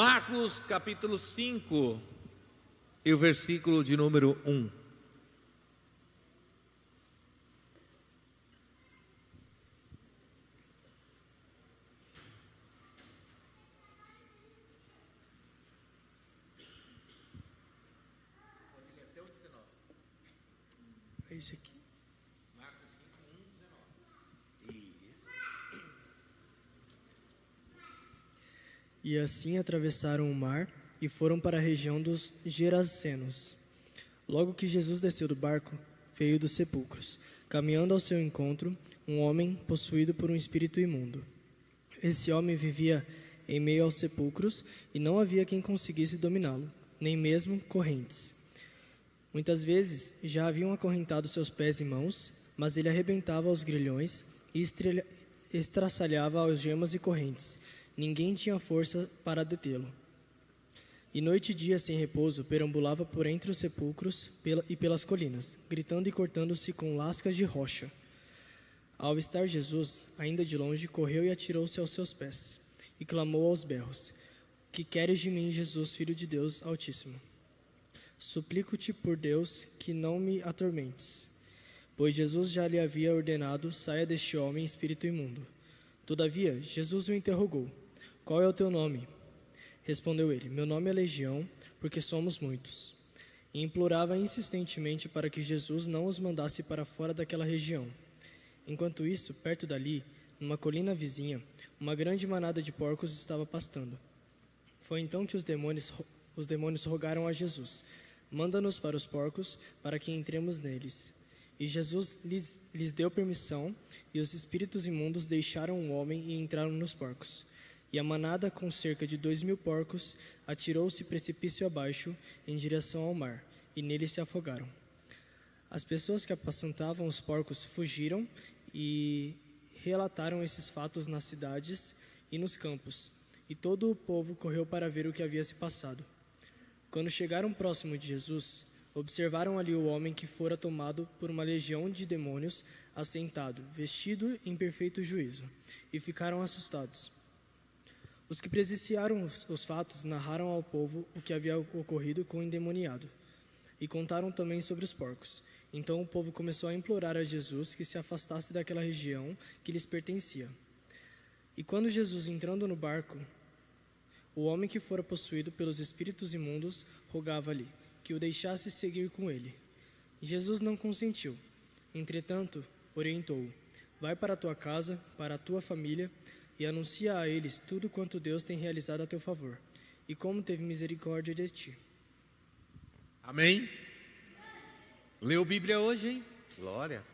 Marcos capítulo 5 e o versículo de número 1. É esse aqui. Marcos 5, 1, 19. Isso. E assim atravessaram o mar e foram para a região dos Gerazenos. Logo que Jesus desceu do barco, veio dos sepulcros, caminhando ao seu encontro, um homem possuído por um espírito imundo. Esse homem vivia em meio aos sepulcros e não havia quem conseguisse dominá-lo, nem mesmo correntes. Muitas vezes já haviam acorrentado seus pés e mãos, mas ele arrebentava os grilhões e estraçalhava algemas e correntes. Ninguém tinha força para detê-lo. E noite e dia sem repouso perambulava por entre os sepulcros e pelas colinas, gritando e cortando-se com lascas de rocha. Ao avistar Jesus, ainda de longe, correu e atirou-se aos seus pés, e clamou aos berros: Que queres de mim, Jesus, Filho de Deus Altíssimo? Suplico-te por Deus que não me atormentes. Pois Jesus já lhe havia ordenado: saia deste homem, espírito imundo. Todavia, Jesus o interrogou: Qual é o teu nome? Respondeu ele: Meu nome é Legião, porque somos muitos. E implorava insistentemente para que Jesus não os mandasse para fora daquela região. Enquanto isso, perto dali, numa colina vizinha, uma grande manada de porcos estava pastando. Foi então que os demônios rogaram a Jesus: Manda-nos para os porcos, para que entremos neles. E Jesus lhes deu permissão, e os espíritos imundos deixaram o homem e entraram nos porcos. E a manada, com cerca de 2.000 porcos, atirou-se precipício abaixo, em direção ao mar, e nele se afogaram. As pessoas que apacentavam os porcos fugiram e relataram esses fatos nas cidades e nos campos, e todo o povo correu para ver o que havia se passado. Quando chegaram próximo de Jesus, observaram ali o homem que fora tomado por uma legião de demônios, assentado, vestido em perfeito juízo, e ficaram assustados. Os que presenciaram os fatos narraram ao povo o que havia ocorrido com o endemoniado, e contaram também sobre os porcos. Então o povo começou a implorar a Jesus que se afastasse daquela região que lhes pertencia. E quando Jesus, entrando no barco, o homem que fora possuído pelos espíritos imundos rogava-lhe que o deixasse seguir com ele. Jesus não consentiu. Entretanto, orientou-o: Vai para a tua casa, para a tua família, e anuncia a eles tudo quanto Deus tem realizado a teu favor, e como teve misericórdia de ti. Amém? Leu Bíblia hoje, hein? Glória.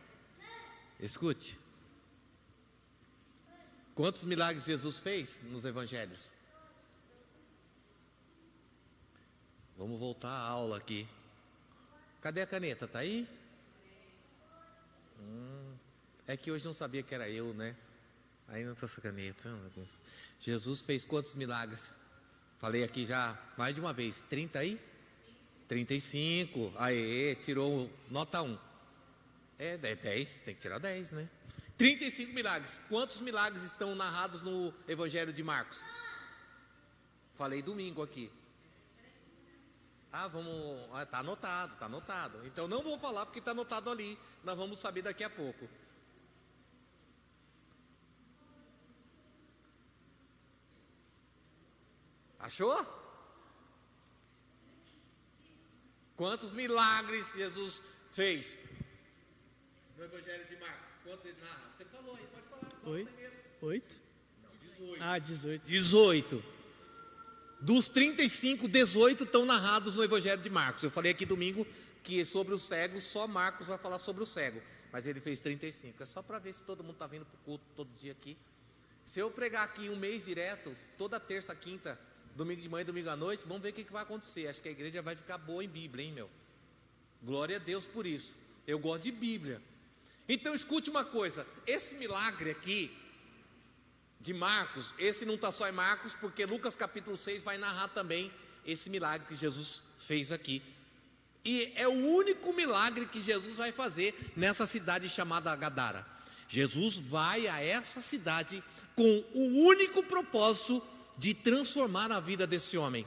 Escute. Quantos milagres Jesus fez nos evangelhos? Vamos voltar à aula aqui. Cadê a caneta? Tá aí? É que hoje não sabia que era eu, né? Aí não trouxe a caneta. Meu Deus. Jesus fez quantos milagres? Falei aqui já mais de uma vez. 30 aí? 35. Aê, tirou nota 1. É 10, tem que tirar 10, né? 35 milagres. Quantos milagres estão narrados no Evangelho de Marcos? Falei domingo aqui. Tá anotado. Então não vou falar porque está anotado ali. Nós vamos saber daqui a pouco. Achou? Quantos milagres Jesus fez no Evangelho de Marcos? Quantos ele narra? Você falou aí, pode falar. 8? Não, 18. Ah, 18. 18. Dos 35, 18 estão narrados no Evangelho de Marcos. Eu falei aqui domingo que sobre o cego, só Marcos vai falar sobre o cego. Mas ele fez 35. É só para ver se todo mundo está vindo para o culto todo dia aqui. Se eu pregar aqui um mês direto, toda terça, quinta, domingo de manhã e domingo à noite, vamos ver o que vai acontecer. Acho que a igreja vai ficar boa em Bíblia, hein, meu? Glória a Deus por isso. Eu gosto de Bíblia. Então escute uma coisa. Esse milagre aqui de Marcos, esse não está só em Marcos, porque Lucas capítulo 6 vai narrar também esse milagre que Jesus fez aqui. E é o único milagre que Jesus vai fazer nessa cidade chamada Gadara. Jesus vai a essa cidade com o único propósito de transformar a vida desse homem.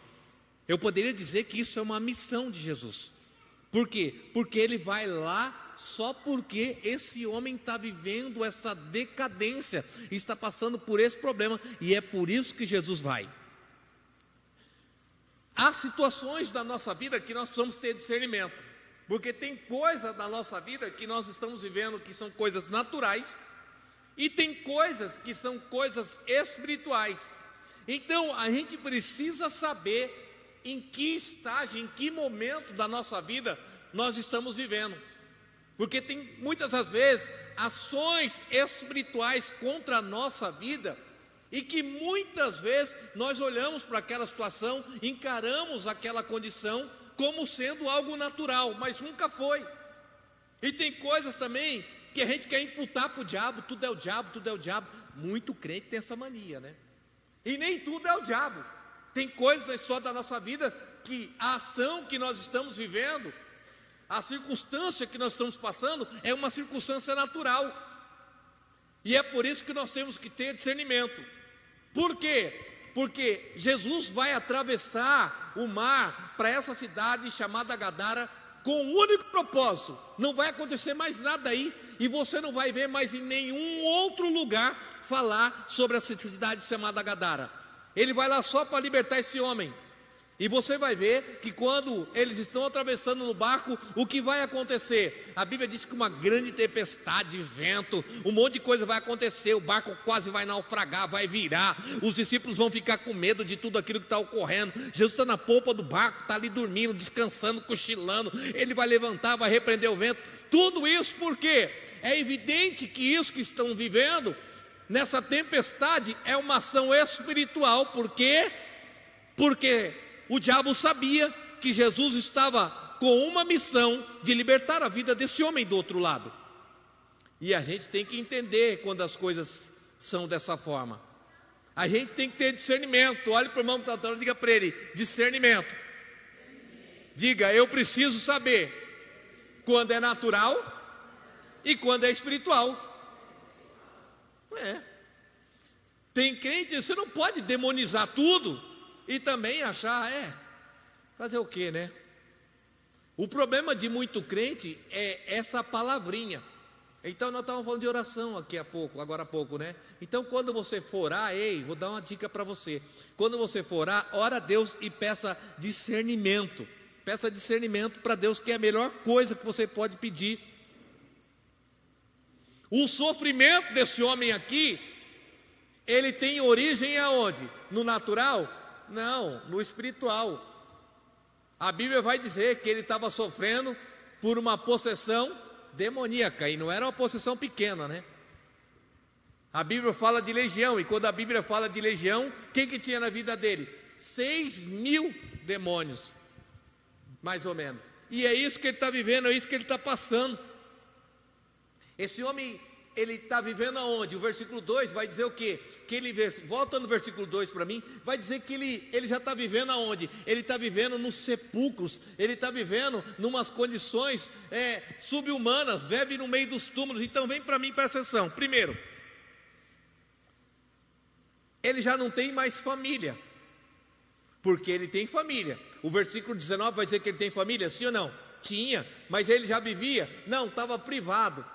Eu poderia dizer que isso é uma missão de Jesus. Por quê? Porque ele vai lá só porque esse homem está vivendo essa decadência, está passando por esse problema, e é por isso que Jesus vai. Há situações da nossa vida que nós precisamos ter discernimento, porque tem coisas da nossa vida que nós estamos vivendo que são coisas naturais, e tem coisas que são coisas espirituais. Então a gente precisa saber em que estágio, em que momento da nossa vida nós estamos vivendo, porque tem muitas das vezes ações espirituais contra a nossa vida, e que muitas vezes nós olhamos para aquela situação, encaramos aquela condição como sendo algo natural, mas nunca foi. E tem coisas também que a gente quer imputar para o diabo, tudo é o diabo, tudo é o diabo. Muito crente tem essa mania, né? E nem tudo é o diabo. Tem coisas na história da nossa vida que a ação que nós estamos vivendo, a circunstância que nós estamos passando é uma circunstância natural. E é por isso que nós temos que ter discernimento. Por quê? Porque Jesus vai atravessar o mar para essa cidade chamada Gadara com um único propósito. Não vai acontecer mais nada aí, e você não vai ver mais em nenhum outro lugar falar sobre essa cidade chamada Gadara. Ele vai lá só para libertar esse homem. E você vai ver que quando eles estão atravessando no barco, o que vai acontecer? A Bíblia diz que uma grande tempestade, vento, um monte de coisa vai acontecer. O barco quase vai naufragar, vai virar. Os discípulos vão ficar com medo de tudo aquilo que está ocorrendo. Jesus está na polpa do barco, está ali dormindo, descansando, cochilando. Ele vai levantar, vai repreender o vento. Tudo isso por quê? É evidente que isso que estão vivendo nessa tempestade é uma ação espiritual. Por quê? Porque o diabo sabia que Jesus estava com uma missão de libertar a vida desse homem do outro lado. E a gente tem que entender quando as coisas são dessa forma. A gente tem que ter discernimento. Olhe para o irmão que está falando e diga para ele: discernimento. Diga: eu preciso saber quando é natural e quando é espiritual. Tem crente, você não pode demonizar tudo e também achar, fazer o quê, né? O problema de muito crente é essa palavrinha. Então nós estávamos falando de oração agora há pouco, né? Então quando você for orar, vou dar uma dica para você. Quando você for orar, ora a Deus e peça discernimento. Peça discernimento para Deus, que é a melhor coisa que você pode pedir. O sofrimento desse homem aqui, ele tem origem aonde? No natural? Não, no espiritual. A Bíblia vai dizer que ele estava sofrendo por uma possessão demoníaca, e não era uma possessão pequena, né? A Bíblia fala de legião, e quando a Bíblia fala de legião, quem que tinha na vida dele? 6.000 demônios, mais ou menos. E é isso que ele está vivendo, é isso que ele está passando. Esse homem, ele está vivendo aonde? O versículo 2 vai dizer o quê? Que ele, volta no versículo 2 para mim, vai dizer que ele já está vivendo aonde? Ele está vivendo nos sepulcros, ele está vivendo em umas condições subhumanas, vive no meio dos túmulos. Então vem para mim, presta atenção. Primeiro, ele já não tem mais família, porque ele tem família. O versículo 19 vai dizer que ele tem família, sim ou não? Tinha, mas ele já vivia? Não, estava privado.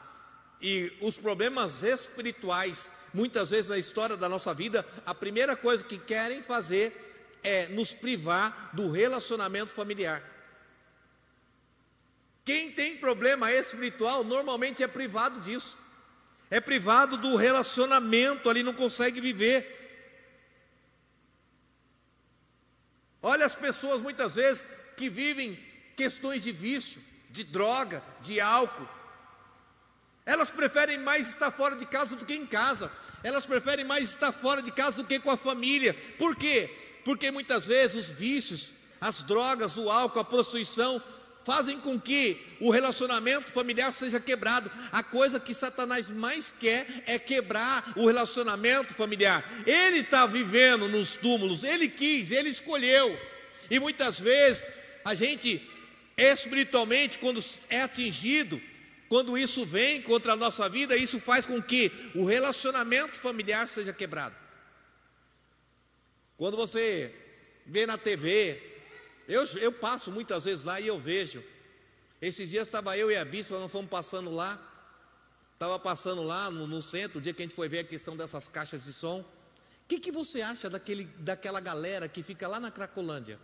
E os problemas espirituais, muitas vezes na história da nossa vida, a primeira coisa que querem fazer é nos privar do relacionamento familiar. Quem tem problema espiritual normalmente é privado disso, é privado do relacionamento, ali não consegue viver. Olha as pessoas muitas vezes que vivem questões de vício, de droga, de álcool. Elas preferem mais estar fora de casa do que em casa. Elas preferem mais estar fora de casa do que com a família. Por quê? Porque muitas vezes os vícios, as drogas, o álcool, a prostituição fazem com que o relacionamento familiar seja quebrado. A coisa que Satanás mais quer é quebrar o relacionamento familiar. Ele está vivendo nos túmulos, ele quis, ele escolheu. E muitas vezes a gente espiritualmente, quando é atingido, quando isso vem contra a nossa vida, isso faz com que o relacionamento familiar seja quebrado. Quando você vê na TV, eu passo muitas vezes lá e eu vejo. Esses dias estava eu e a bispa, nós fomos passando lá. Estava passando lá no centro, o dia que a gente foi ver a questão dessas caixas de som. O que você acha daquela galera que fica lá na Cracolândia?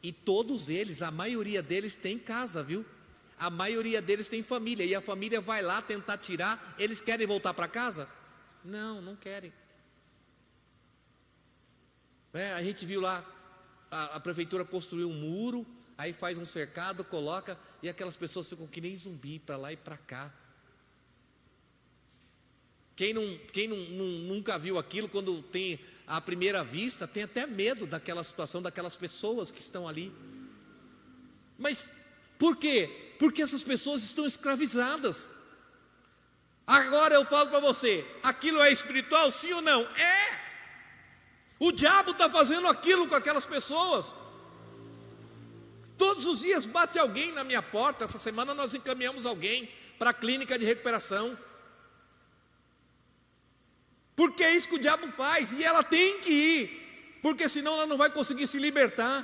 E todos eles, a maioria deles tem casa, viu? A maioria deles tem família. E a família vai lá tentar tirar. Eles querem voltar para casa? Não, não querem. A gente viu lá, a prefeitura construiu um muro, aí faz um cercado, coloca, e aquelas pessoas ficam que nem zumbi, para lá e para cá. Quem nunca viu aquilo, quando tem à primeira vista, tem até medo daquela situação, daquelas pessoas que estão ali. Mas por quê? Porque essas pessoas estão escravizadas. Agora eu falo para você, aquilo é espiritual, sim ou não? É! O diabo está fazendo aquilo com aquelas pessoas. Todos os dias bate alguém na minha porta. Essa semana nós encaminhamos alguém para a clínica de recuperação. Porque é isso que o diabo faz, e ela tem que ir, porque senão ela não vai conseguir se libertar.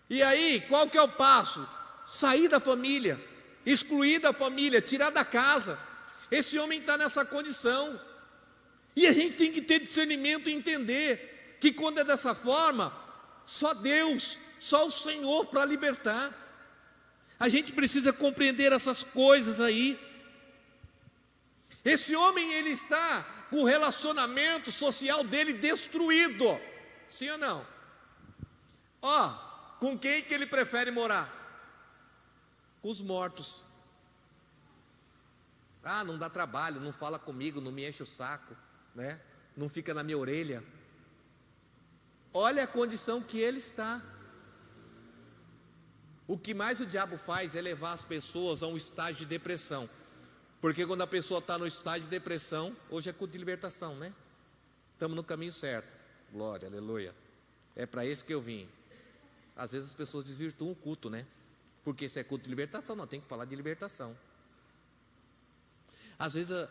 E aí, qual que é o passo? Sair da família, excluir da família, tirar da casa. Esse homem está nessa condição, e a gente tem que ter discernimento e entender, que quando é dessa forma, só Deus, só o Senhor para libertar. A gente precisa compreender essas coisas aí. Esse homem, ele está com o relacionamento social dele destruído, sim ou não? Com quem que ele prefere morar? Com os mortos. Não dá trabalho, não fala comigo, não me enche o saco, né? Não fica na minha orelha. Olha a condição que ele está. O que mais o diabo faz é levar as pessoas a um estágio de depressão. Porque quando a pessoa está no estágio de depressão, hoje é culto de libertação, né? Estamos no caminho certo. Glória, aleluia. É para isso que eu vim. Às vezes as pessoas desvirtuam o culto, né? Porque se é culto de libertação, não tem que falar de libertação. Às vezes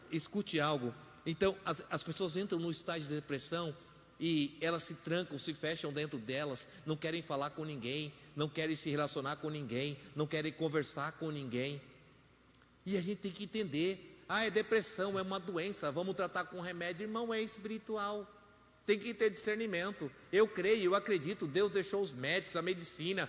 escute algo. Então, as pessoas entram no estágio de depressão e elas se trancam, se fecham dentro delas, não querem falar com ninguém, não querem se relacionar com ninguém, não querem conversar com ninguém. E a gente tem que entender, é depressão, é uma doença, vamos tratar com remédio. Irmão, é espiritual, tem que ter discernimento. Eu creio, eu acredito, Deus deixou os médicos, a medicina,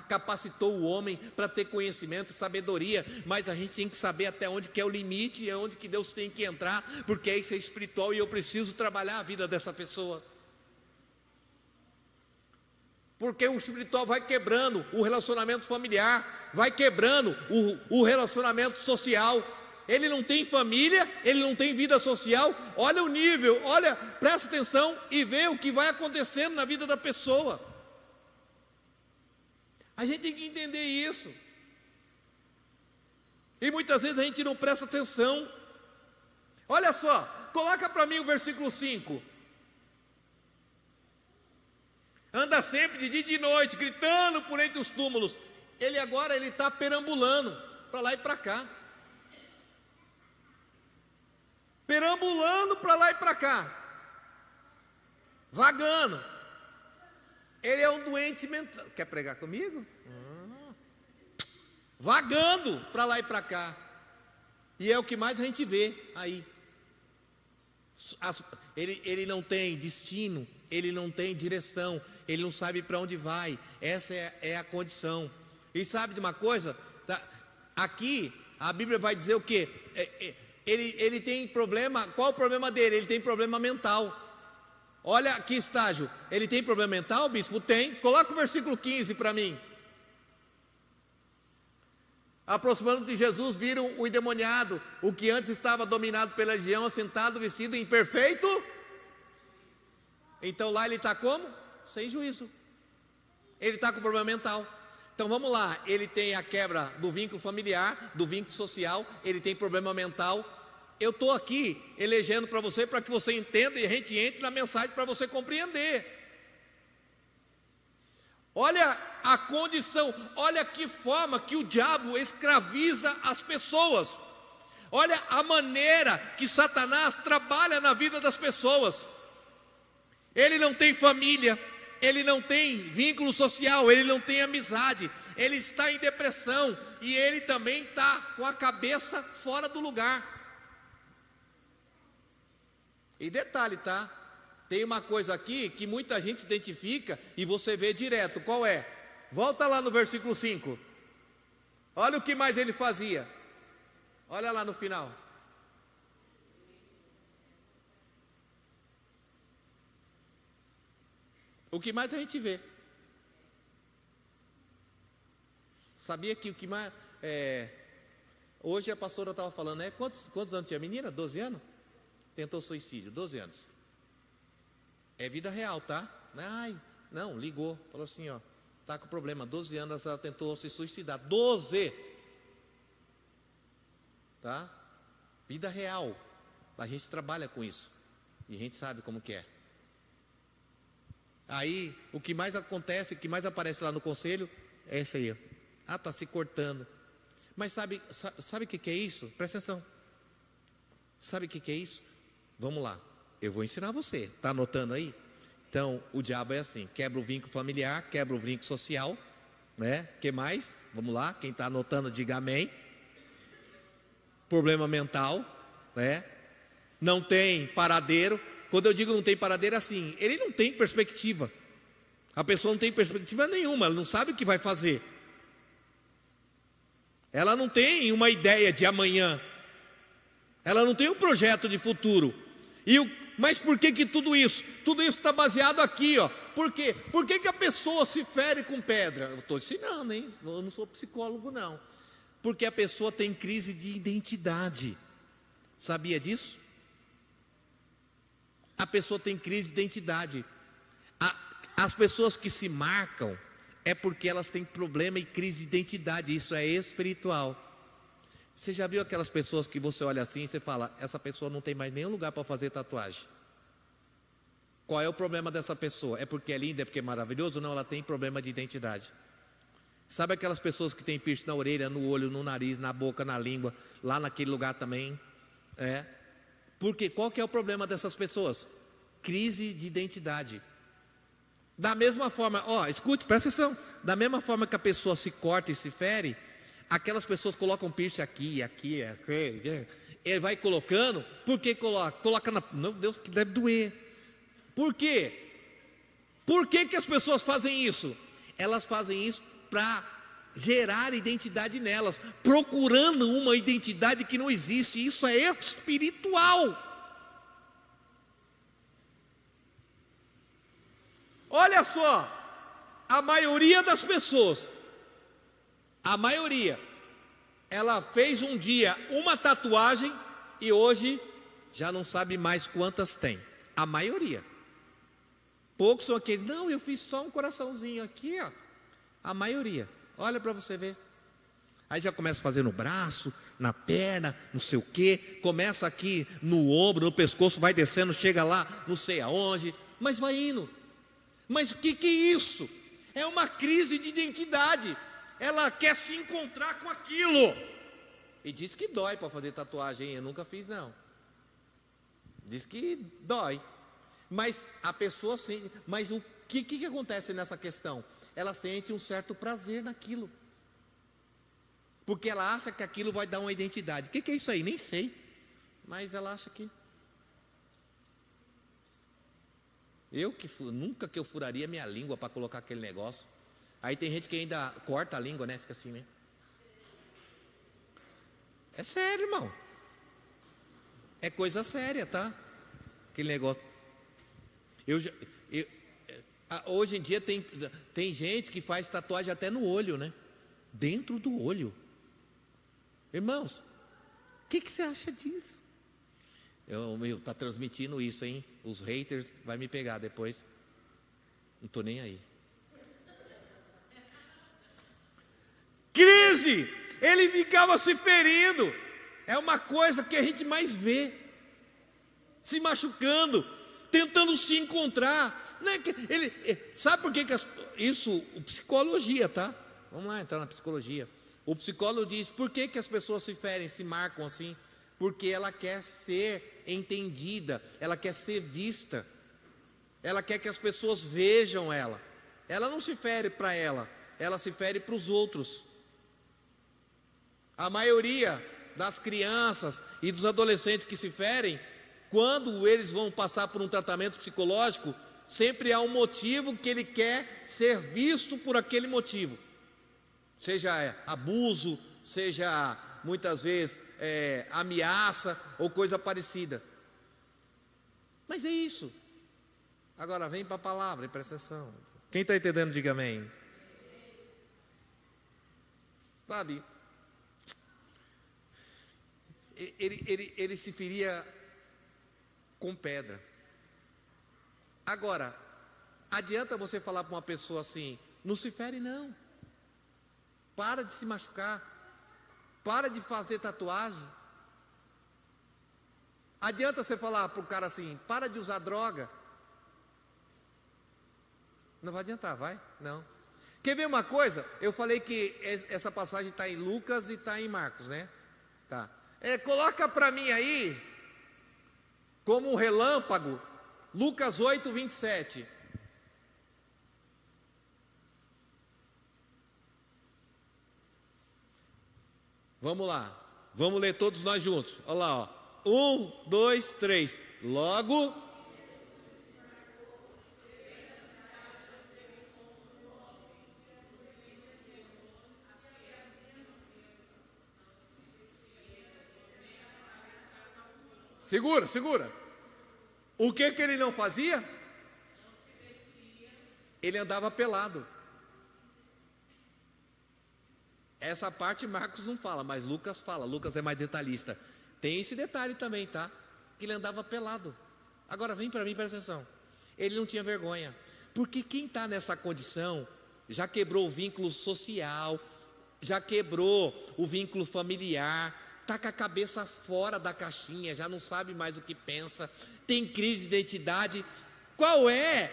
capacitou o homem para ter conhecimento e sabedoria, mas a gente tem que saber até onde que é o limite, e onde que Deus tem que entrar, porque isso é espiritual e eu preciso trabalhar a vida dessa pessoa. Porque o espiritual vai quebrando o relacionamento familiar, vai quebrando o relacionamento social. Ele não tem família, ele não tem vida social. Olha o nível, olha, presta atenção e vê o que vai acontecendo na vida da pessoa. A gente tem que entender isso. E muitas vezes a gente não presta atenção. Olha só, coloca para mim o versículo 5. Anda sempre de dia e de noite, gritando por entre os túmulos. Ele agora está perambulando para lá e para cá. Perambulando para lá e para cá. Vagando. Ele é um doente mental. Quer pregar comigo? Vagando para lá e para cá. E é o que mais a gente vê aí. Ele não tem destino, ele não tem direção, ele não sabe para onde vai. Essa é a condição. E sabe de uma coisa? Aqui a Bíblia vai dizer o quê? Ele tem problema. Qual o problema dele? Ele tem problema mental. Olha que estágio. Ele tem problema mental, bispo? Tem. Coloca o versículo 15 para mim. Aproximando de Jesus, viram o endemoniado, o que antes estava dominado pela legião, assentado, vestido em perfeito. Então lá ele está como? Sem juízo. Ele está com problema mental. Então vamos lá, ele tem a quebra do vínculo familiar, do vínculo social, ele tem problema mental. Eu estou aqui elegendo para você, para que você entenda e a gente entre na mensagem para você compreender. Olha a condição, olha que forma que o diabo escraviza as pessoas. Olha a maneira que Satanás trabalha na vida das pessoas. Ele não tem família, ele não tem vínculo social, ele não tem amizade, ele está em depressão e ele também está com a cabeça fora do lugar. E detalhe, tá? Tem uma coisa aqui que muita gente identifica e você vê direto, qual é? Volta lá no versículo 5. Olha o que mais ele fazia. Olha lá no final. O que mais a gente vê? Sabia que o que mais... hoje a pastora estava falando, né? Quantos anos tinha a menina? 12 anos? Tentou suicídio, 12 anos. É vida real, tá? Ai, não, ligou, falou assim, ó, tá com problema, 12 anos ela tentou se suicidar, 12! Tá? Vida real, a gente trabalha com isso, e a gente sabe como que é. Aí, o que mais acontece, o que mais aparece lá no conselho, é esse aí, ó. Ah, está se cortando. Mas sabe o que é isso? Presta atenção. Sabe o que é isso? Vamos lá, eu vou ensinar você. Está anotando aí? Então, o diabo é assim, quebra o vínculo familiar, quebra o vínculo social, né? Que mais? Vamos lá, quem está anotando, diga amém. Problema mental, né? Não tem paradeiro. Quando eu digo não tem paradeiro, é assim, ele não tem perspectiva. A pessoa não tem perspectiva nenhuma, ela não sabe o que vai fazer. Ela não tem uma ideia de amanhã. Ela não tem um projeto de futuro. Mas por que tudo isso? Tudo isso está baseado aqui, ó. Por quê? Por que a pessoa se fere com pedra? Eu estou ensinando, hein? Eu não sou psicólogo, não. Porque a pessoa tem crise de identidade. Sabia disso? A pessoa tem crise de identidade. As pessoas que se marcam é porque elas têm problema e crise de identidade. Isso é espiritual. Você já viu aquelas pessoas que você olha assim e você fala, essa pessoa não tem mais nenhum lugar para fazer tatuagem? Qual é o problema dessa pessoa? É porque é linda, é porque é maravilhoso? Não, ela tem problema de identidade. Sabe aquelas pessoas que têm piercing na orelha, no olho, no nariz, na boca, na língua, lá naquele lugar também? Porque qual que é o problema dessas pessoas? Crise de identidade. Da mesma forma, escute, presta atenção. Da mesma forma que a pessoa se corta e se fere, aquelas pessoas colocam piercing aqui, ele vai colocando, por que coloca meu Deus, que deve doer. Por quê? Por que as pessoas fazem isso? Elas fazem isso para gerar identidade nelas, procurando uma identidade que não existe. Isso é espiritual. Olha só, a maioria das pessoas, ela fez um dia uma tatuagem e hoje já não sabe mais quantas tem. A maioria. Poucos são aqueles, não, eu fiz só um coraçãozinho aqui, ó. A maioria, olha para você ver. Aí já começa a fazer no braço, na perna, não sei o quê. Começa aqui no ombro, no pescoço, vai descendo, chega lá, não sei aonde, mas vai indo. Mas o que é isso? É uma crise de identidade. Ela quer se encontrar com aquilo. E diz que dói para fazer tatuagem. Eu nunca fiz, não. Diz que dói. Mas a pessoa sente. Mas o que acontece nessa questão? Ela sente um certo prazer naquilo. Porque ela acha que aquilo vai dar uma identidade. O que é isso aí? Nem sei. Mas ela acha que... nunca que eu furaria minha língua para colocar aquele negócio. Aí tem gente que ainda corta a língua, né? Fica assim, né? É sério, irmão. É coisa séria, tá? Aquele negócio. Hoje em dia tem gente que faz tatuagem até no olho, né? Dentro do olho. Irmãos, o que você acha disso? Está transmitindo isso, hein? Os haters vai me pegar depois. Não estou nem aí. Crise! Ele ficava se ferindo. É uma coisa que a gente mais vê. Se machucando, tentando se encontrar. Sabe por que isso? Psicologia, tá? Vamos lá entrar na psicologia. O psicólogo diz, por que as pessoas se ferem, se marcam assim? Porque ela quer ser entendida, ela quer ser vista. Ela quer que as pessoas vejam ela. Ela não se fere para ela, ela se fere para os outros. A maioria das crianças e dos adolescentes que se ferem, quando eles vão passar por um tratamento psicológico, sempre há um motivo que ele quer ser visto por aquele motivo. Seja abuso, seja muitas vezes ameaça ou coisa parecida. Mas é isso. Agora vem para a palavra e presta atenção. Quem está entendendo, diga amém. Sabe, ele se feria com pedra. Agora, adianta você falar para uma pessoa assim: não se fere não, para de se machucar, para de fazer tatuagem. Adianta você falar para o cara assim: para de usar droga. Não vai adiantar, vai? Não. Quer ver uma coisa? Eu falei que essa passagem está em Lucas e está em Marcos, né? Tá. Coloca para mim aí, como um relâmpago, Lucas 8, 27. Vamos lá, vamos ler todos nós juntos. Olha lá, ó. 1, 2, 3. Logo. Segura. O que ele não fazia? Ele andava pelado. Essa parte Marcos não fala, mas Lucas fala. Lucas é mais detalhista. Tem esse detalhe também, tá? Que ele andava pelado. Agora vem para mim, presta atenção. Ele não tinha vergonha. Porque quem está nessa condição já quebrou o vínculo social, já quebrou o vínculo familiar, está com a cabeça fora da caixinha, já não sabe mais o que pensa, tem crise de identidade. Qual é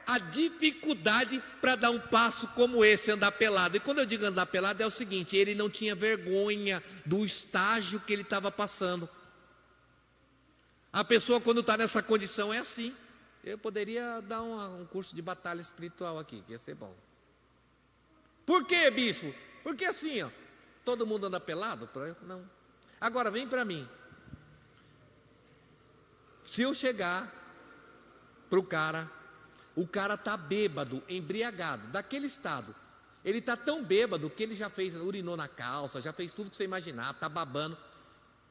a dificuldade para dar um passo como esse, andar pelado? E quando eu digo andar pelado é o seguinte: ele não tinha vergonha do estágio que ele estava passando. A pessoa quando está nessa condição é assim. Eu poderia dar um curso de batalha espiritual aqui, que ia ser bom. Por quê, bispo? Porque assim, ó, todo mundo anda pelado? Não. Agora vem para mim. Se eu chegar para o cara está bêbado, embriagado, daquele estado. Ele está tão bêbado que ele já urinou na calça, já fez tudo que você imaginar, está babando.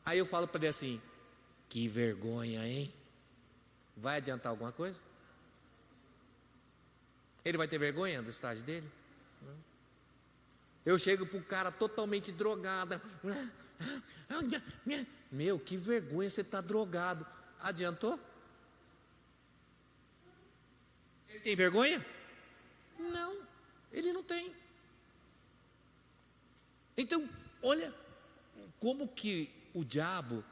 Aí eu falo para ele assim: que vergonha, hein? Vai adiantar alguma coisa? Ele vai ter vergonha do estágio dele? Não. Eu chego para o cara totalmente drogado. Meu, que vergonha, você está drogado. Adiantou? Ele tem vergonha? Não, ele não tem. Então, olha como que o diabo,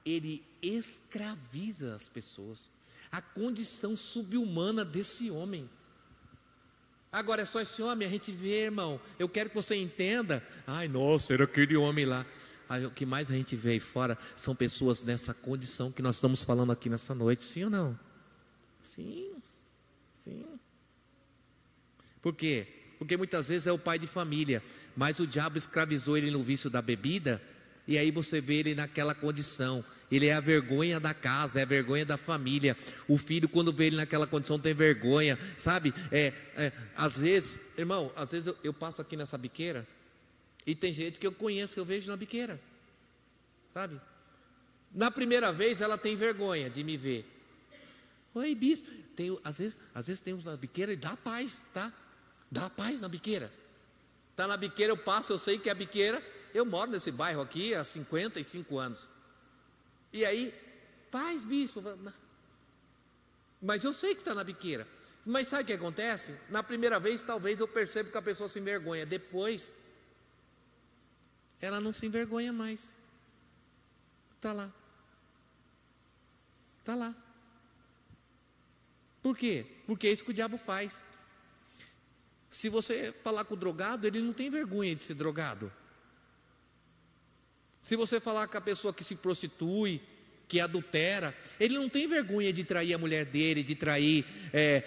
ele escraviza as pessoas. A condição subhumana desse homem. Agora é só esse homem, a gente vê, irmão. Eu quero que você entenda. Ai, nossa, era aquele homem lá. Aí, o que mais a gente vê aí fora são pessoas nessa condição que nós estamos falando aqui nessa noite. Sim ou não? Sim. Por quê? Porque muitas vezes é o pai de família, mas o diabo escravizou ele no vício da bebida. E aí você vê ele naquela condição. Ele é a vergonha da casa, é a vergonha da família. O filho, quando vê ele naquela condição, tem vergonha, sabe? Às vezes, irmão, às vezes eu passo aqui nessa biqueira e tem gente que eu conheço, que eu vejo na biqueira, sabe? Na primeira vez ela tem vergonha de me ver. Oi, bispo. Às vezes tem uns na biqueira e dá paz, tá? Dá paz na biqueira. Tá na biqueira, eu passo, eu sei que é a biqueira. Eu moro nesse bairro aqui há 55 anos. E aí, paz, bispo. Mas eu sei que está na biqueira. Mas sabe o que acontece? Na primeira vez, talvez eu percebo que a pessoa se envergonha. Depois, ela não se envergonha mais. Está lá. Está lá. Por quê? Porque é isso que o diabo faz. Se você falar com o drogado, ele não tem vergonha de ser drogado. Se você falar com a pessoa que se prostitui, que adultera, ele não tem vergonha de trair a mulher dele, de trair,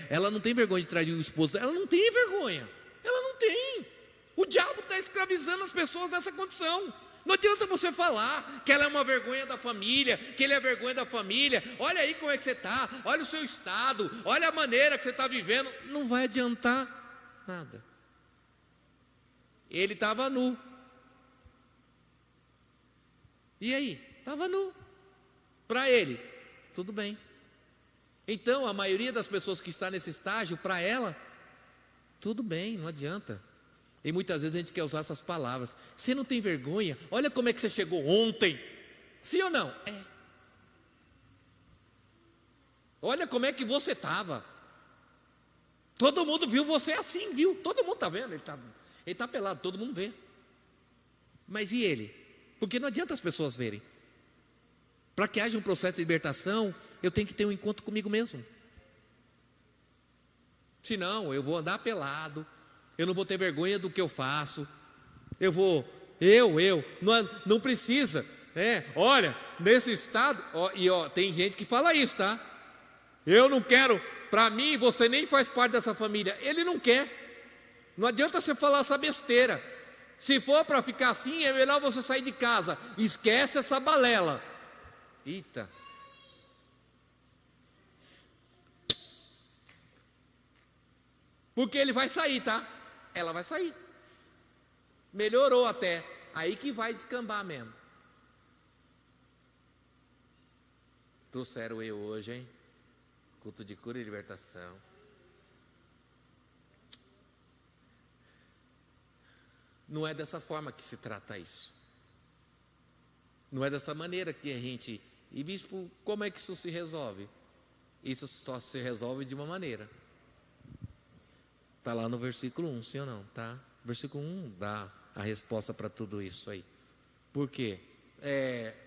ela não tem vergonha de trair o esposo, ela não tem vergonha, ela não tem. O diabo está escravizando as pessoas nessa condição. Não adianta você falar que ela é uma vergonha da família, que ele é vergonha da família. Olha aí como é que você está, olha o seu estado, olha a maneira que você está vivendo. Não vai adiantar nada. Ele estava nu. E aí? Estava nu. Para ele, tudo bem. Então, a maioria das pessoas que está nesse estágio, para ela, tudo bem, não adianta. E muitas vezes a gente quer usar essas palavras. Você não tem vergonha? Olha como é que você chegou ontem. Sim ou não? Olha como é que você estava. Todo mundo viu você assim, viu? Todo mundo está vendo. Ele está pelado, todo mundo vê. Mas e ele? Porque não adianta as pessoas verem. Para que haja um processo de libertação, eu tenho que ter um encontro comigo mesmo. Senão, eu vou andar pelado. Eu não vou ter vergonha do que eu faço. Não precisa. Olha, nesse estado, tem gente que fala isso, tá? Eu não quero, para mim, você nem faz parte dessa família. Ele não quer. Não adianta você falar essa besteira. Se for para ficar assim, é melhor você sair de casa. Esquece essa balela. Eita. Porque ele vai sair, tá? Ela vai sair. Melhorou até. Aí que vai descambar mesmo. Trouxeram eu hoje, hein? Culto de cura e libertação. Não é dessa forma que se trata isso. Não é dessa maneira que a gente... E bispo, como é que isso se resolve? Isso só se resolve de uma maneira. Está lá no versículo 1, sim ou não? Tá? Versículo 1 dá a resposta para tudo isso aí. Por quê?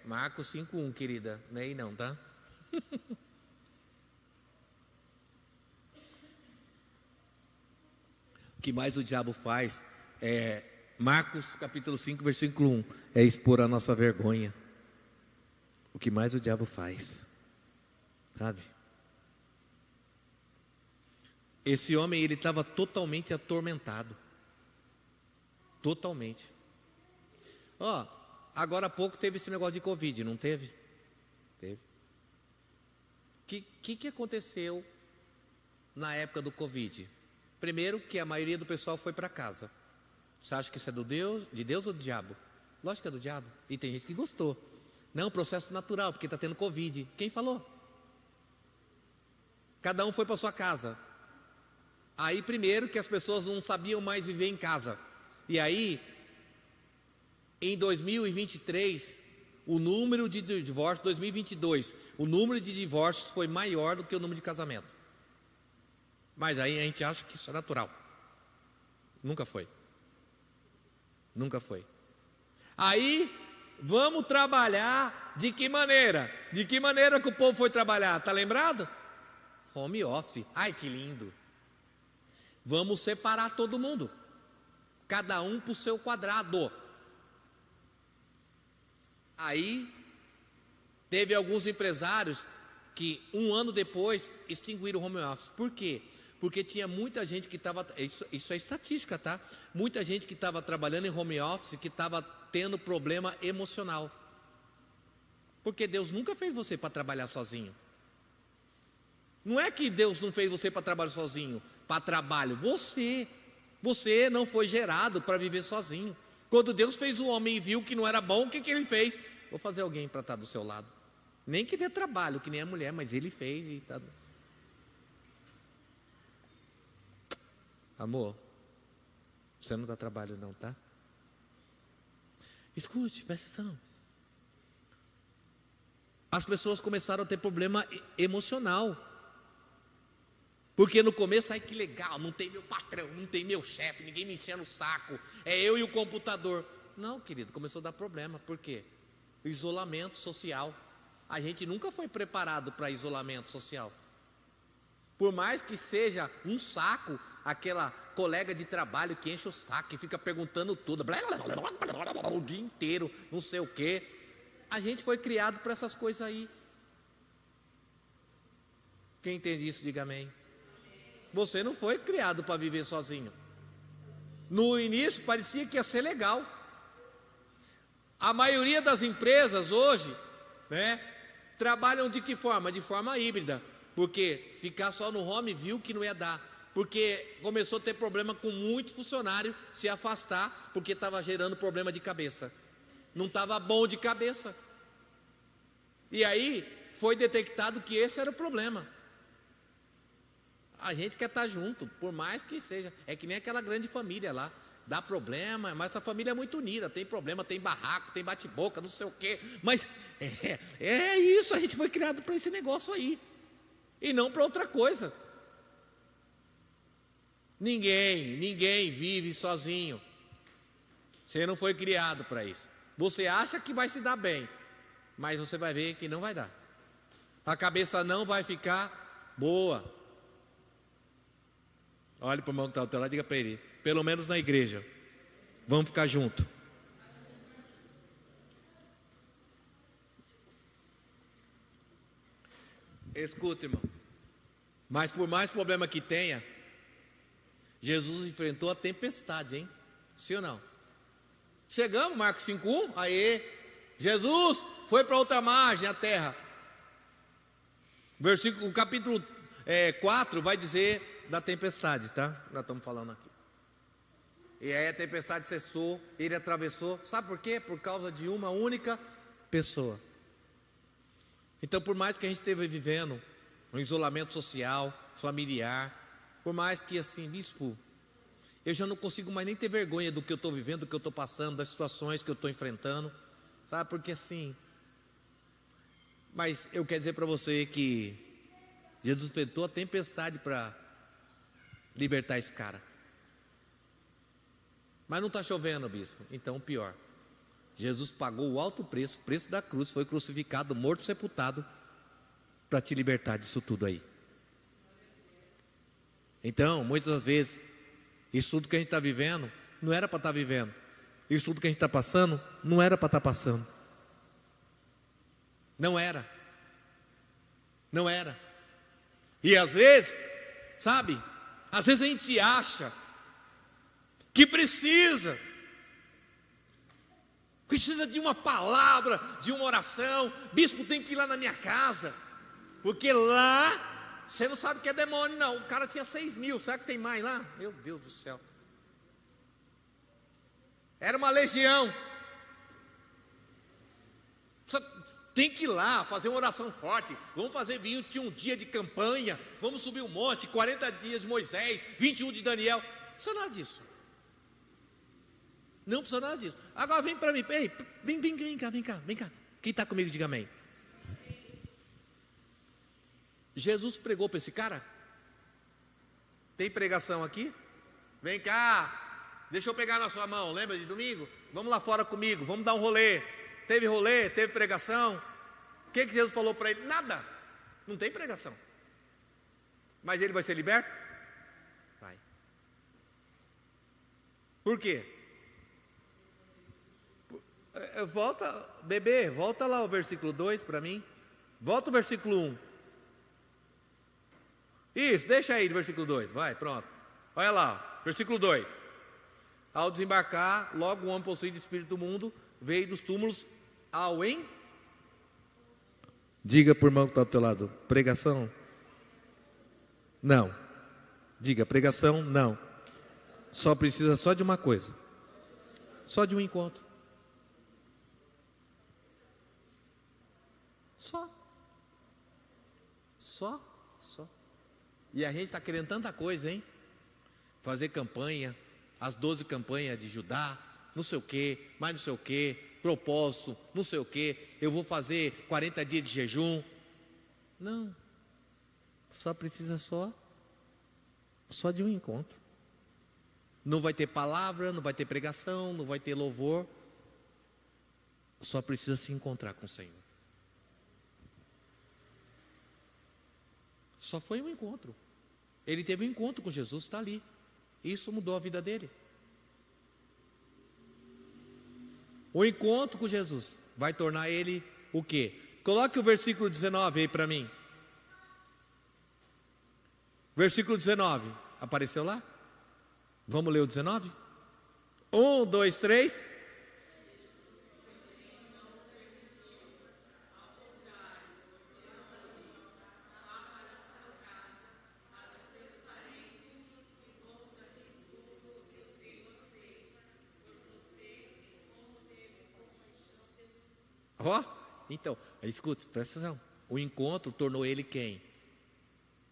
Marcos 5:1, querida. Não é aí não, tá? O que mais o diabo faz Marcos capítulo 5, versículo 1, é expor a nossa vergonha. O que mais o diabo faz, sabe? Esse homem, ele estava totalmente atormentado. Totalmente. Agora há pouco teve esse negócio de Covid, não teve? Teve. O que aconteceu na época do Covid? Primeiro, que a maioria do pessoal foi para casa. Você acha que isso é de Deus ou do diabo? Lógico que é do diabo. E tem gente que gostou. Não, processo natural, porque está tendo Covid. Quem falou? Cada um foi para sua casa. Aí primeiro que as pessoas não sabiam mais viver em casa. E aí, em 2023, o número de divórcios, 2022, o número de divórcios foi maior do que o número de casamento. Mas aí a gente acha que isso é natural. Nunca foi. Nunca foi. Aí, vamos trabalhar de que maneira? De que maneira que o povo foi trabalhar? Está lembrado? Home office. Ai, que lindo. Vamos separar todo mundo. Cada um para o seu quadrado. Aí, teve alguns empresários que 1 ano depois extinguiram o home office. Por quê? Porque tinha muita gente que estava... Isso é estatística, tá? Muita gente que estava trabalhando em home office que estava tendo problema emocional. Porque Deus nunca fez você para trabalhar sozinho. Não é que Deus não fez você para trabalhar sozinho, para trabalho. Você não foi gerado para viver sozinho. Quando Deus fez o homem e viu que não era bom, o que ele fez? Vou fazer alguém para estar do seu lado. Nem que dê trabalho, que nem a mulher, mas ele fez e está... Amor, você não dá trabalho não, tá? Escute, presta atenção. As pessoas começaram a ter problema emocional. Porque no começo, ai que legal, não tem meu patrão, não tem meu chefe, ninguém me enchendo o saco, é eu e o computador. Não, querido, começou a dar problema. Por quê? Isolamento social. A gente nunca foi preparado para isolamento social. Por mais que seja um saco, aquela colega de trabalho que enche o saco e fica perguntando tudo, o dia inteiro, não sei o quê. A gente foi criado para essas coisas aí. Quem entende isso, diga amém. Você não foi criado para viver sozinho. No início parecia que ia ser legal. A maioria das empresas hoje, né, trabalham de que forma? De forma híbrida. Porque ficar só no home viu que não ia dar. Porque começou a ter problema com muitos funcionários se afastar, porque estava gerando problema de cabeça. Não estava bom de cabeça. E aí foi detectado que esse era o problema. A gente quer estar junto, por mais que seja. É que nem aquela grande família lá. Dá problema, mas essa família é muito unida. Tem problema, tem barraco, tem bate-boca, não sei o quê. Mas é isso, a gente foi criado para esse negócio aí. E não para outra coisa. Ninguém vive sozinho. Você não foi criado para isso. Você acha que vai se dar bem, mas você vai ver que não vai dar. A cabeça não vai ficar boa. Olhe para o irmão que está ao teu lado e diga para ele: pelo menos na igreja, vamos ficar junto. Escuta, irmão. Mas por mais problema que tenha, Jesus enfrentou a tempestade, hein? Sim ou não? Chegamos, Marcos 5:1, aí Jesus foi para outra margem, a terra. O capítulo 4 vai dizer da tempestade, tá? Nós estamos falando aqui. E aí a tempestade cessou, ele atravessou. Sabe por quê? Por causa de uma única pessoa. Então, por mais que a gente esteja vivendo um isolamento social, familiar, por mais que assim, bispo, eu já não consigo mais nem ter vergonha do que eu estou vivendo, do que eu estou passando, das situações que eu estou enfrentando, sabe? Porque assim, mas eu quero dizer para você que Jesus enfrentou a tempestade para libertar esse cara. Mas não está chovendo, bispo. Então, pior. Jesus pagou o alto preço, o preço da cruz, foi crucificado, morto, sepultado, para te libertar disso tudo aí. Então, muitas das vezes, isso tudo que a gente está vivendo, não era para estar vivendo. Isso tudo que a gente está passando, não era para estar passando. Não era. Não era. E às vezes, sabe, às vezes a gente acha que precisa de uma palavra, de uma oração. Bispo, tem que ir lá na minha casa, porque lá você não sabe que é demônio não. O cara tinha 6.000, será que tem mais lá? Meu Deus do céu. Era uma legião. Você tem que ir lá fazer uma oração forte. Vamos fazer 21 dias de campanha, vamos subir um monte, 40 dias de Moisés, 21 de Daniel. Não precisa nada disso. Não precisa nada disso. Agora vem para mim, ei, vem cá. Quem está comigo, diga amém. Jesus pregou para esse cara? Tem pregação aqui? Vem cá, deixa eu pegar na sua mão, lembra de domingo? Vamos lá fora comigo, vamos dar um rolê. Teve pregação. O que Jesus falou para ele? Nada, não tem pregação. Mas ele vai ser liberto? Vai. Por quê? Volta lá o versículo 2 para mim. Volta o versículo 1. Isso, deixa aí o versículo 2, vai, pronto. Olha lá, versículo 2. Ao desembarcar, logo o homem possuído de espírito do mundo veio dos túmulos ao em... Diga para o irmão que está do teu lado, pregação? Não. Diga, pregação? Não. Só precisa só de uma coisa. Só de um encontro. Só. E a gente está querendo tanta coisa, hein? Fazer campanha, as 12 campanhas de Judá, não sei o que, mais não sei o que, propósito, não sei o que, eu vou fazer 40 dias de jejum. Não, só precisa só de um encontro. Não vai ter palavra, não vai ter pregação, não vai ter louvor. Só precisa se encontrar com o Senhor. Só foi um encontro. Ele teve um encontro com Jesus, está ali. Isso mudou a vida dele. O encontro com Jesus vai tornar ele o quê? Coloque o versículo 19 aí para mim. Versículo 19. Apareceu lá? Vamos ler o 19? 1, 2, 3. Ó, então, escuta, presta atenção. O encontro tornou ele quem?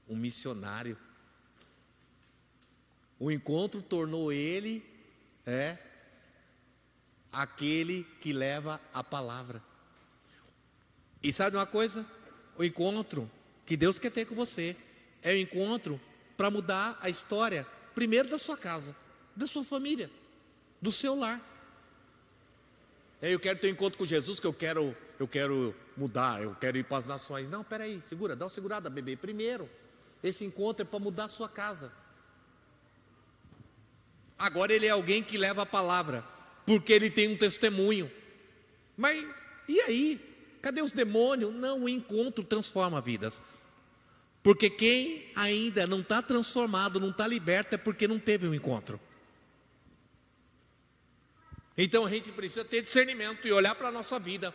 Um missionário. O encontro tornou ele aquele que leva a palavra. E sabe uma coisa? O encontro que Deus quer ter com você é o encontro para mudar a história, primeiro da sua casa, da sua família, do seu lar. Eu quero ter um encontro com Jesus, que eu quero mudar, eu quero ir para as nações. Não, peraí, segura, dá uma segurada, bebê. Primeiro, esse encontro é para mudar a sua casa. Agora ele é alguém que leva a palavra, porque ele tem um testemunho. Mas e aí? Cadê os demônios? Não, o encontro transforma vidas. Porque quem ainda não está transformado, não está liberto, é porque não teve um encontro. Então a gente precisa ter discernimento e olhar para a nossa vida.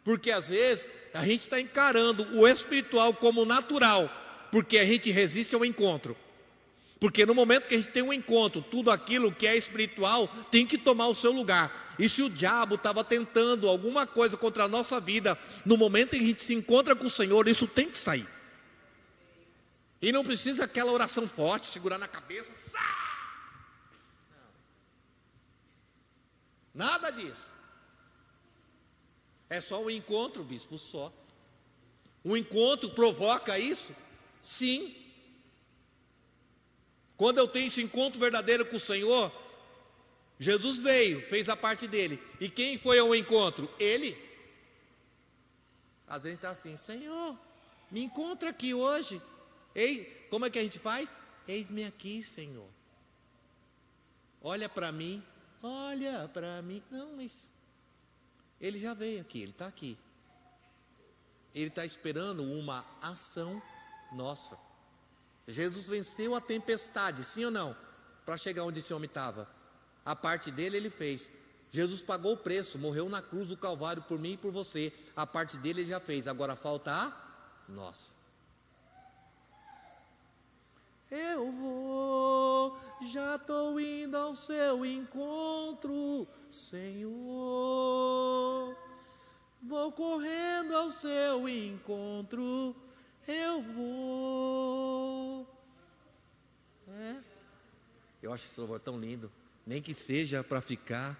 Porque às vezes a gente está encarando o espiritual como natural, porque a gente resiste ao encontro. Porque no momento que a gente tem um encontro, tudo aquilo que é espiritual tem que tomar o seu lugar. E se o diabo estava tentando alguma coisa contra a nossa vida, no momento em que a gente se encontra com o Senhor, isso tem que sair. E não precisa aquela oração forte, segurar na cabeça. Não. Nada disso. É só um encontro, bispo, só. Um encontro provoca isso? Sim. Quando eu tenho esse encontro verdadeiro com o Senhor, Jesus veio, fez a parte dele. E quem foi ao encontro? Ele. Às vezes está assim: Senhor, me encontra aqui hoje. Ei, como é que a gente faz? Eis-me aqui, Senhor. Olha para mim. Olha para mim. Não, mas ele já veio aqui, ele está aqui. Ele está esperando uma ação nossa. Jesus venceu a tempestade, sim ou não? Para chegar onde esse homem estava. A parte dele ele fez. Jesus pagou o preço, morreu na cruz do Calvário por mim e por você. A parte dele ele já fez, agora falta a nossa. Eu vou, já estou indo ao seu encontro, Senhor. Vou correndo ao seu encontro, eu vou. Eu acho esse louvor tão lindo. Nem que seja para ficar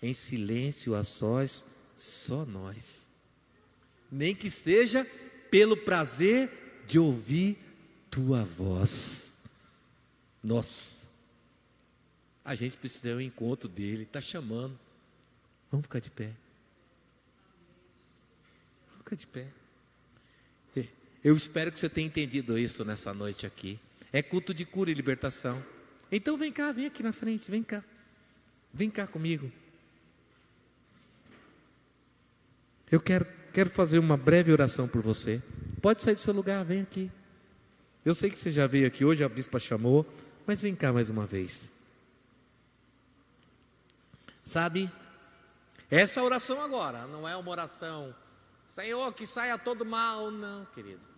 em silêncio a sós, só nós. Nem que seja pelo prazer de ouvir tua voz. Nossa, a gente precisa do encontro dele. Está chamando. Vamos ficar de pé. Vamos ficar de pé. Eu espero que você tenha entendido isso nessa noite aqui. É culto de cura e libertação. Então vem cá, vem aqui na frente, vem cá. Vem cá comigo. Eu quero fazer uma breve oração por você. Pode sair do seu lugar, vem aqui. Eu sei que você já veio aqui hoje, a bispa chamou, mas vem cá mais uma vez. Sabe, essa oração agora não é uma oração, Senhor, que saia todo mal, não, querido.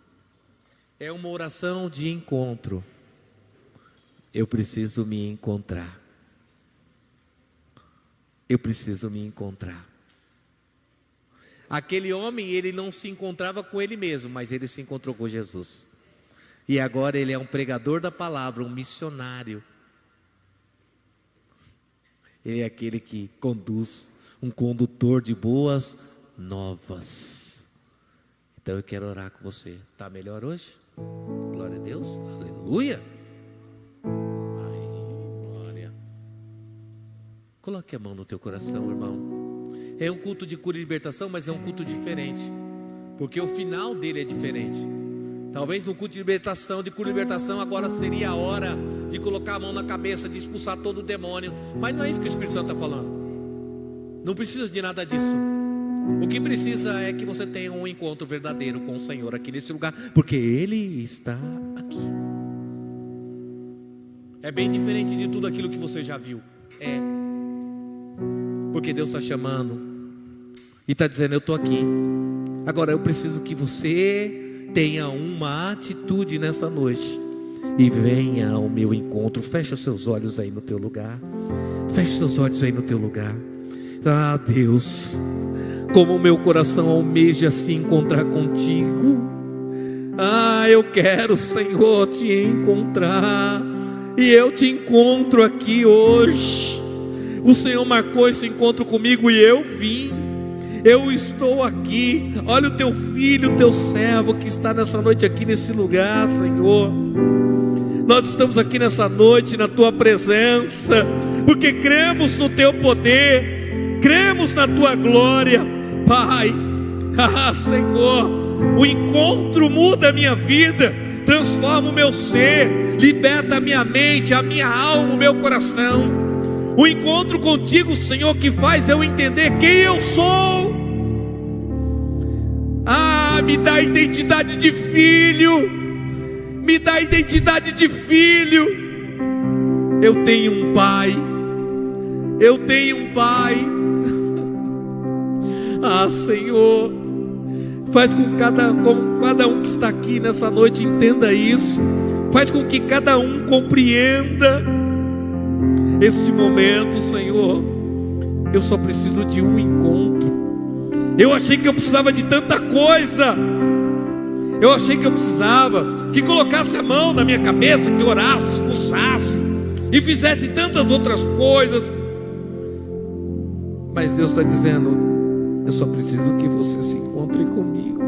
É uma oração de encontro. Eu preciso me encontrar. Eu preciso me encontrar. Aquele homem, ele não se encontrava com ele mesmo, mas ele se encontrou com Jesus. E agora ele é um pregador da palavra, um missionário. Ele é aquele que conduz, um condutor de boas novas. Então eu quero orar com você. Está melhor hoje? Glória a Deus, aleluia. Glória. Coloque a mão no teu coração, irmão. É um culto de cura e libertação, mas é um culto diferente, porque o final dele é diferente. Talvez no culto de libertação, de cura e libertação, agora seria a hora de colocar a mão na cabeça, de expulsar todo o demônio. Mas não é isso que o Espírito Santo está falando. Não precisa de nada disso. O que precisa é que você tenha um encontro verdadeiro com o Senhor aqui nesse lugar, porque Ele está aqui. bem diferente de tudo aquilo que você já viu. É. Porque Deus está chamando e está dizendo: eu estou aqui. Agora eu preciso que você tenha uma atitude nessa noite e venha ao meu encontro. Fecha os seus olhos aí no teu lugar. Fecha os seus olhos aí no teu lugar. Ah, Deus, como o meu coração almeja se encontrar contigo. Ah, eu quero, Senhor, te encontrar. E eu te encontro aqui hoje. O Senhor marcou esse encontro comigo e eu vim. Eu estou aqui. Olha o teu filho, o teu servo que está nessa noite aqui nesse lugar, Senhor. Nós estamos aqui nessa noite na tua presença, porque cremos no teu poder, cremos na tua glória, Pai. Ah, Senhor, o encontro muda a minha vida, transforma o meu ser, liberta a minha mente, a minha alma, o meu coração. O encontro contigo, Senhor, que faz eu entender quem eu sou. Ah, me dá identidade de filho. Me dá identidade de filho. Eu tenho um pai. Eu tenho um pai. Ah, Senhor, faz com que cada um que está aqui nessa noite entenda isso. Faz com que cada um compreenda este momento, Senhor. Eu só preciso de um encontro. Eu achei que eu precisava de tanta coisa. Eu achei que eu precisava que colocasse a mão na minha cabeça, que orasse, expulsasse e fizesse tantas outras coisas. Mas Deus está dizendo: eu só preciso que você se encontre comigo.